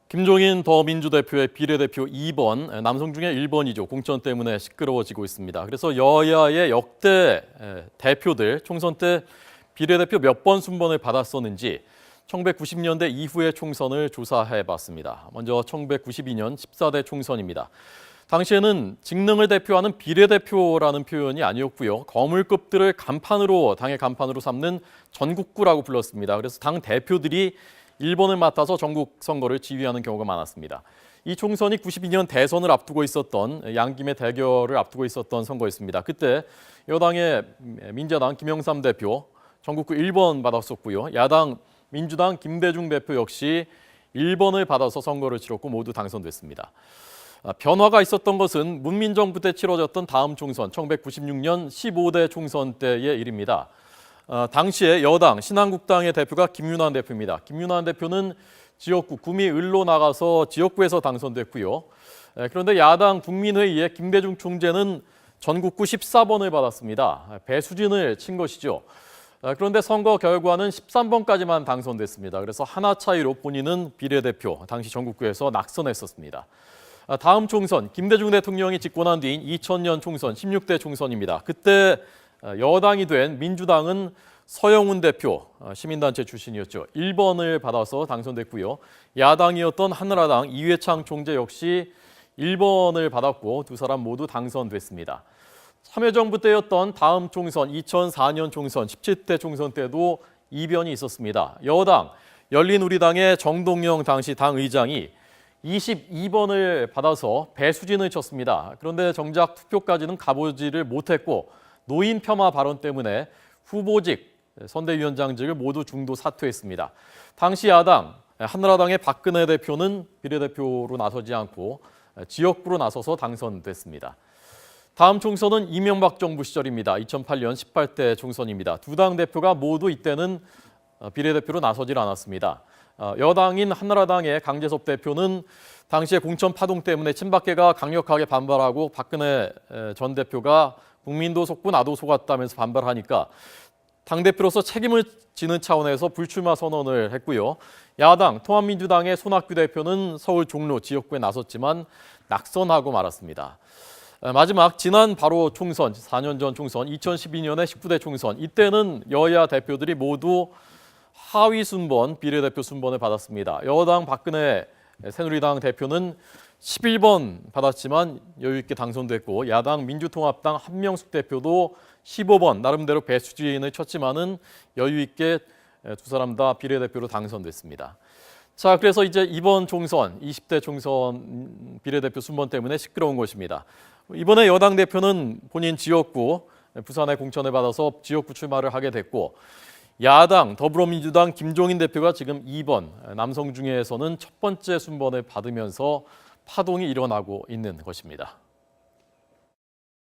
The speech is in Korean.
김종인 더민주 대표의 비례대표 2번, 남성 중에 1번이죠. 공천 때문에 시끄러워지고 있습니다. 그래서 여야의 역대 대표들 총선 때 비례대표 몇 번 순번을 받았었는지 1990년대 이후의 총선을 조사해봤습니다. 먼저 1992년 14대 총선입니다. 당시에는 직능을 대표하는 비례대표라는 표현이 아니었고요. 거물급들을 간판으로, 당의 간판으로 삼는 전국구라고 불렀습니다. 그래서 당 대표들이 1번을 맡아서 전국 선거를 지휘하는 경우가 많았습니다. 이 총선이 92년 대선을 앞두고 있었던 양김의 대결을 앞두고 있었던 선거였습니다. 그때 여당의 민자당 김영삼 대표 전국구 1번 받았었고요. 야당 민주당 김대중 대표 역시 1번을 받아서 선거를 치렀고 모두 당선됐습니다. 변화가 있었던 것은 문민정부 때 치러졌던 다음 총선 1996년 15대 총선 때의 일입니다. 당시에 여당 신한국당의 대표가 김윤환 대표입니다. 김윤환 대표는 지역구 구미을로 나가서 지역구에서 당선됐고요. 그런데 야당 국민회의에 김대중 총재는 전국구 14번을 받았습니다. 배수진을 친 것이죠. 그런데 선거 결과는 13번까지만 당선됐습니다. 그래서 하나 차이로 본인은 비례대표, 당시 전국구에서 낙선했었습니다. 다음 총선, 김대중 대통령이 집권한 뒤인 2000년 총선, 16대 총선입니다. 그때 여당이 된 민주당은 서영훈 대표, 시민단체 출신이었죠. 1번을 받아서 당선됐고요. 야당이었던 한나라당 이회창 총재 역시 1번을 받았고 두 사람 모두 당선됐습니다. 참여정부 때였던 다음 총선, 2004년 총선, 17대 총선 때도 이변이 있었습니다. 여당, 열린우리당의 정동영 당시 당 의장이 22번을 받아서 배수진을 쳤습니다. 그런데 정작 투표까지는 가보지를 못했고 노인 폄하 발언 때문에 후보직, 선대위원장직을 모두 중도 사퇴했습니다. 당시 야당, 한나라당의 박근혜 대표는 비례대표로 나서지 않고 지역구로 나서서 당선됐습니다. 다음 총선은 이명박 정부 시절입니다. 2008년 18대 총선입니다. 두 당 대표가 모두 이때는 비례대표로 나서질 않았습니다. 여당인 한나라당의 강재섭 대표는 당시에 공천 파동 때문에 친박계가 강력하게 반발하고 박근혜 전 대표가 국민도 속고 나도 속았다면서 반발하니까 당대표로서 책임을 지는 차원에서 불출마 선언을 했고요. 야당 통합민주당의 손학규 대표는 서울 종로 지역구에 나섰지만 낙선하고 말았습니다. 마지막 지난 바로 총선, 4년 전 총선, 2012년의 19대 총선, 이때는 여야 대표들이 모두 하위 순번, 비례대표 순번을 받았습니다. 여당 박근혜 새누리당 대표는 11번 받았지만 여유 있게 당선됐고 야당 민주통합당 한명숙 대표도 15번 나름대로 배수진을 쳤지만은 여유 있게 두 사람 다 비례대표로 당선됐습니다. 자, 그래서 이제 이번 총선, 20대 총선 비례대표 순번 때문에 시끄러운 것입니다. 이번에 여당 대표는 본인 지역구 부산에 공천을 받아서 지역구 출마를 하게 됐고 야당 더불어민주당 김종인 대표가 지금 2번 남성 중에서는 첫 번째 순번을 받으면서 파동이 일어나고 있는 것입니다.